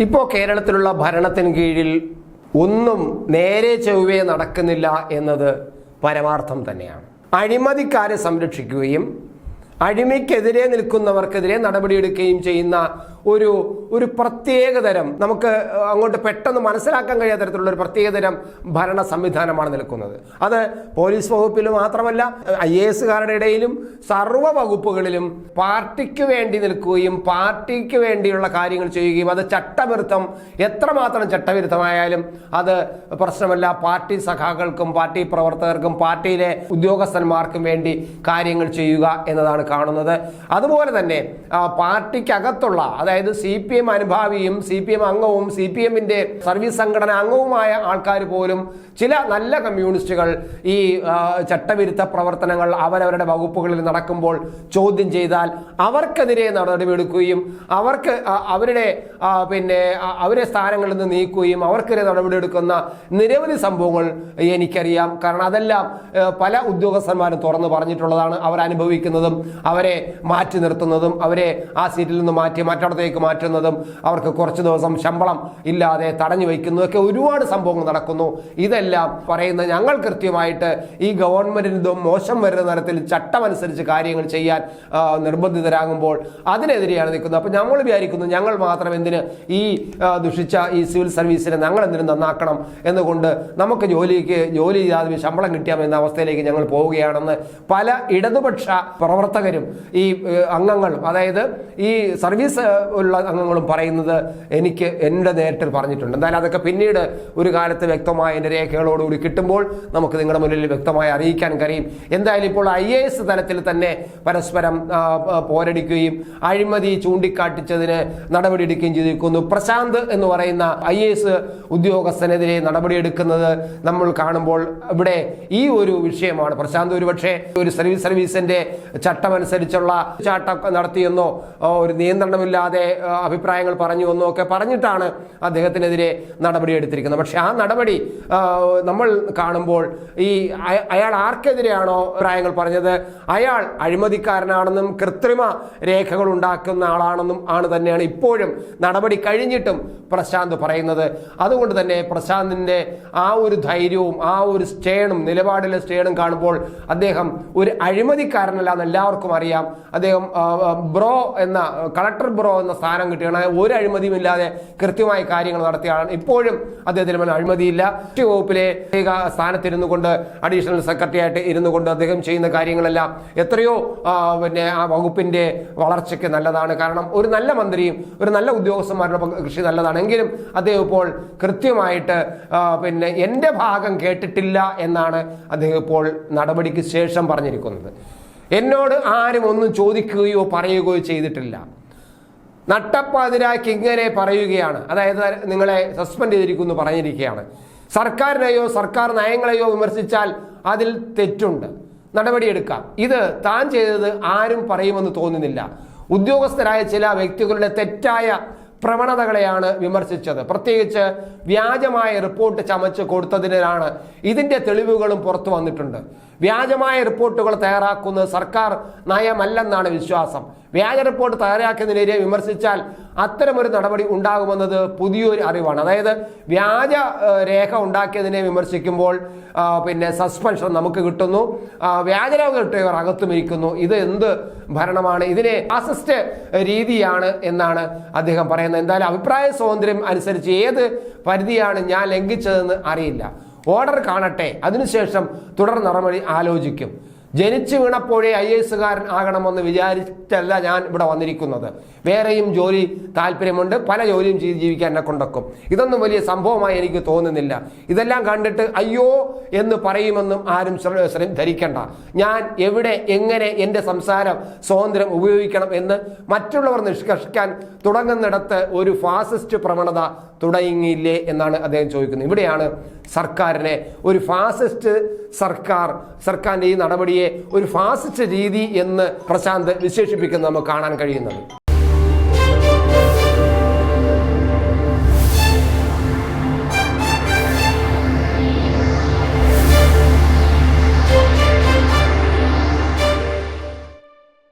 ഇപ്പോൾ കേരളത്തിലുള്ള ഭരണത്തിന് കീഴിൽ ഒന്നും നേരെ ചൊവ്വേ നടക്കുന്നില്ല എന്നത് പരമാർത്ഥം തന്നെയാണ്. അഴിമതിക്കാരെ സംരക്ഷിക്കുകയും അഴിമയ്ക്കെതിരെ നിൽക്കുന്നവർക്കെതിരെ നടപടിയെടുക്കുകയും ചെയ്യുന്ന ഒരു പ്രത്യേകതരം, നമുക്ക് അങ്ങോട്ട് പെട്ടെന്ന് മനസ്സിലാക്കാൻ കഴിയാത്ത തരത്തിലുള്ള ഒരു പ്രത്യേകതരം ഭരണ സംവിധാനമാണ് നിൽക്കുന്നത്. അത് പോലീസ് വകുപ്പിൽ മാത്രമല്ല, IAS-കാരുടെ ഇടയിലും സർവ്വ വകുപ്പുകളിലും പാർട്ടിക്ക് വേണ്ടി നിൽക്കുകയും പാർട്ടിക്ക് വേണ്ടിയുള്ള കാര്യങ്ങൾ ചെയ്യുകയും അത് ചട്ടവിരുദ്ധം, എത്രമാത്രം ചട്ടവിരുദ്ധമായാലും അത് പ്രശ്നമല്ല, പാർട്ടി സഖാക്കൾക്കും പാർട്ടി പ്രവർത്തകർക്കും പാർട്ടിയിലെ ഉദ്യോഗസ്ഥന്മാർക്കും വേണ്ടി കാര്യങ്ങൾ ചെയ്യുക എന്നതാണ് കാണുന്നത്. അതുപോലെ തന്നെ പാർട്ടിക്കകത്തുള്ള, അതായത് CPM അനുഭാവിയും CPM അംഗവും CPM-ന്റെ സർവീസ് സംഘടന അംഗവുമായ ആൾക്കാർ പോലും, ചില നല്ല കമ്മ്യൂണിസ്റ്റുകൾ ഈ ചട്ടവിരുദ്ധ പ്രവർത്തനങ്ങൾ അവരവരുടെ വകുപ്പുകളിൽ നടക്കുമ്പോൾ ചോദ്യം ചെയ്താൽ അവർക്കെതിരെ നടപടിയെടുക്കുകയും അവരെ സ്ഥാനങ്ങളിൽ നിന്ന് നീക്കുകയും അവർക്കെതിരെ നടപടിയെടുക്കുന്ന നിരവധി സംഭവങ്ങൾ എനിക്കറിയാം. കാരണം അതെല്ലാം പല ഉദ്യോഗസ്ഥന്മാരും തുറന്നു പറഞ്ഞിട്ടുള്ളതാണ്. അവർ അനുഭവിക്കുന്നതും അവരെ മാറ്റി നിർത്തുന്നതും അവരെ ആ സീറ്റിൽ നിന്ന് മാറ്റി മറ്റിടത്തേക്ക് മാറ്റുന്നതും അവർക്ക് കുറച്ച് ദിവസം ശമ്പളം ഇല്ലാതെ തടഞ്ഞു വയ്ക്കുന്നതൊക്കെ ഒരുപാട് സംഭവങ്ങൾ നടക്കുന്നു. ഇതെല്ലാം പറയുന്നത് ഞങ്ങൾ കൃത്യമായിട്ട് ഈ ഗവൺമെന്റിന് മോശം വരുന്ന തരത്തിൽ ചട്ടമനുസരിച്ച് കാര്യങ്ങൾ ചെയ്യാൻ നിർബന്ധിതരാകുമ്പോൾ അതിനെതിരെയാണ് നിൽക്കുന്നത്. അപ്പോൾ ഞങ്ങൾ വിചാരിക്കുന്നു, ഞങ്ങൾ മാത്രം എന്തിന് ഈ ദുഷിച്ച ഈ സിവിൽ സർവീസിനെ ഞങ്ങൾ എന്തിനും നന്നാക്കണം എന്നുകൊണ്ട് നമുക്ക് ജോലി ചെയ്യാതെ ശമ്പളം കിട്ടിയാമെന്ന അവസ്ഥയിലേക്ക് ഞങ്ങൾ പോവുകയാണെന്ന് പല ഇടതുപക്ഷ പ്രവർത്തകരും ഈ അംഗങ്ങളും, അതായത് ഈ സർവീസ് ഉള്ള അംഗങ്ങളും പറയുന്നത് എനിക്ക് എൻ്റെ നേരിട്ട് പറഞ്ഞിട്ടുണ്ട്. എന്തായാലും അതൊക്കെ പിന്നീട് ഒരു കാലത്ത് വ്യക്തമായ എൻ്റെ രേഖകളോടുകൂടി കിട്ടുമ്പോൾ നമുക്ക് നിങ്ങളുടെ മുന്നിൽ വ്യക്തമായി അറിയിക്കാൻ കഴിയും. എന്തായാലും ഇപ്പോൾ IAS തലത്തിൽ തന്നെ പരസ്പരം പോരടിക്കുകയും അഴിമതി ചൂണ്ടിക്കാട്ടിച്ചതിന് നടപടിയെടുക്കുകയും ചെയ്തിരിക്കുന്നു. പ്രശാന്ത് എന്ന് പറയുന്ന IAS ഉദ്യോഗസ്ഥനെതിരെ നടപടിയെടുക്കുന്നത് നമ്മൾ കാണുമ്പോൾ ഇവിടെ ഈ ഒരു വിഷയമാണ്. പ്രശാന്ത് ഒരുപക്ഷെ ഒരു സർവീസിന്റെ ചട്ടമനുസരിച്ചുള്ള ചാട്ടം നടത്തിയെന്നോ ഒരു നിയന്ത്രണമില്ലാതെ അഭിപ്രായങ്ങൾ പറഞ്ഞു എന്നോ ഒക്കെ പറഞ്ഞിട്ടാണ് അദ്ദേഹത്തിനെതിരെ നടപടിയെടുത്തിരിക്കുന്നത്. പക്ഷെ ആ നടപടി നമ്മൾ കാണുമ്പോൾ ഈ അയാൾ ആർക്കെതിരെയാണോ അഭിപ്രായങ്ങൾ പറഞ്ഞത്, അയാൾ അഴിമതിക്കാരനാണെന്നും കൃത്രിമ രേഖകൾ ഉണ്ടാക്കുന്ന ആളാണെന്നും തന്നെയാണ് ഇപ്പോഴും നടപടി കഴിഞ്ഞിട്ടും പ്രശാന്ത് പറയുന്നത്. അതുകൊണ്ട് തന്നെ പ്രശാന്തിന്റെ ആ ഒരു ധൈര്യവും ആ ഒരു നിലപാടിലെ സ്റ്റേണും കാണുമ്പോൾ അദ്ദേഹം ഒരു അഴിമതിക്കാരനല്ല എന്ന് എല്ലാവർക്കും അറിയാം. അദ്ദേഹം കളക്ടർ ബ്രോ എന്ന സ്ഥാനം കിട്ടിയാണ്. ഒരു അഴിമതിയും ഇല്ലാതെ കൃത്യമായി കാര്യങ്ങൾ നടത്തിയാണ്. ഇപ്പോഴും അദ്ദേഹത്തിന് അഴിമതിയില്ല. വകുപ്പിലെ സ്ഥാനത്തിരുന്നു കൊണ്ട് അഡീഷണൽ സെക്രട്ടറി ആയിട്ട് ഇരുന്നു കൊണ്ട് അദ്ദേഹം ചെയ്യുന്ന കാര്യങ്ങളെല്ലാം എത്രയോ ആ വകുപ്പിന്റെ വളർച്ചയ്ക്ക് നല്ലതാണ്. കാരണം ഒരു നല്ല മന്ത്രിയും ഒരു നല്ല ഉദ്യോഗസ്ഥന്മാരുടെ കൃഷി നല്ലതാണ്. എങ്കിലും അദ്ദേഹം ഇപ്പോൾ കൃത്യമായിട്ട് എൻ്റെ ഭാഗം കേട്ടിട്ടില്ല എന്നാണ് അദ്ദേഹം ഇപ്പോൾ നടപടിക്ക് ശേഷം പറഞ്ഞിരിക്കുന്നത്. എന്നോട് ആരും ഒന്നും ചോദിക്കുകയോ പറയുകയോ ചെയ്തിട്ടില്ല. നട്ടപ്പാതിരാക്കി ഇങ്ങനെ പറയുകയാണ്, അതായത് നിങ്ങളെ സസ്പെൻഡ് ചെയ്തിരിക്കുന്നു പറഞ്ഞിരിക്കുകയാണ്. സർക്കാരിനെയോ സർക്കാർ നയങ്ങളെയോ വിമർശിച്ചാൽ അതിൽ തെറ്റുണ്ട്, നടപടിയെടുക്കാം. ഇത് താൻ ചെയ്തത് ആരും പറയുമെന്ന് തോന്നുന്നില്ല. ഉദ്യോഗസ്ഥരായ ചില വ്യക്തികളുടെ തെറ്റായ പ്രവണതകളെയാണ് വിമർശിച്ചത്. പ്രത്യേകിച്ച് വ്യാജമായ റിപ്പോർട്ട് ചമച്ച് കൊടുത്തതിനാണ് ഇതിന്റെ തെളിവുകളും പുറത്തു വന്നിട്ടുണ്ട്. വ്യാജമായ റിപ്പോർട്ടുകൾ തയ്യാറാക്കുന്നത് സർക്കാർ നയമല്ലെന്നാണ് വിശ്വാസം. വ്യാജ റിപ്പോർട്ട് തയ്യാറാക്കുന്നതിനെതിരെ വിമർശിച്ചാൽ അത്തരമൊരു നടപടി ഉണ്ടാകുമെന്നത് പുതിയൊരു അറിവാണ്. അതായത് വ്യാജ രേഖ ഉണ്ടാക്കിയതിനെ വിമർശിക്കുമ്പോൾ സസ്പെൻഷൻ നമുക്ക് കിട്ടുന്നു, വ്യാജരേഖ കിട്ടിയവർ അകത്തും ഇരിക്കുന്നു. ഇത് എന്ത് ഭരണമാണ്? ഇതിനെ ഫാസിസ്റ്റ് രീതിയാണ് എന്നാണ് അദ്ദേഹം പറയുന്നത്. എന്തായാലും അഭിപ്രായ സ്വാതന്ത്ര്യം അനുസരിച്ച് ഏത് പരിധിയാണ് ഞാൻ ലംഘിച്ചതെന്ന് അറിയില്ല. ഓർഡർ കാണട്ടെ, അതിനുശേഷം തുടർ നടപടി ആലോചിക്കും. ജനിച്ചു വീണപ്പോഴേ IAS-കാരൻ ആകണമെന്ന് വിചാരിച്ചല്ല ഞാൻ ഇവിടെ വന്നിരിക്കുന്നത്. വേറെയും ജോലി താല്പര്യമുണ്ട്, പല ജോലിയും ചെയ്ത് ജീവിക്കാൻ എന്നെ കൊണ്ടൊക്കും. ഇതൊന്നും വലിയ സംഭവമായി എനിക്ക് തോന്നുന്നില്ല. ഇതെല്ലാം കണ്ടിട്ട് അയ്യോ എന്ന് പറയുമെന്നും ആരും ധരിക്കണ്ട. ഞാൻ എവിടെ എങ്ങനെ എൻ്റെ സംസാരം സ്വാതന്ത്ര്യം ഉപയോഗിക്കണം എന്ന് മറ്റുള്ളവർ നിഷ്കർഷിക്കാൻ തുടങ്ങുന്നിടത്ത് ഒരു ഫാസിസ്റ്റ് പ്രവണത തുടങ്ങിയില്ലേ എന്നാണ് അദ്ദേഹം ചോദിക്കുന്നത്. ഇവിടെയാണ് സർക്കാരിനെ ഒരു ഫാസിസ്റ്റ് സർക്കാരിൻ്റെ ഈ നടപടിയെ ഒരു ഫാസിസ്റ്റ് രീതി എന്ന് പ്രശാന്ത് വിശേഷിപ്പിക്കുന്നത് നമുക്ക് കാണാൻ കഴിയുന്നത്.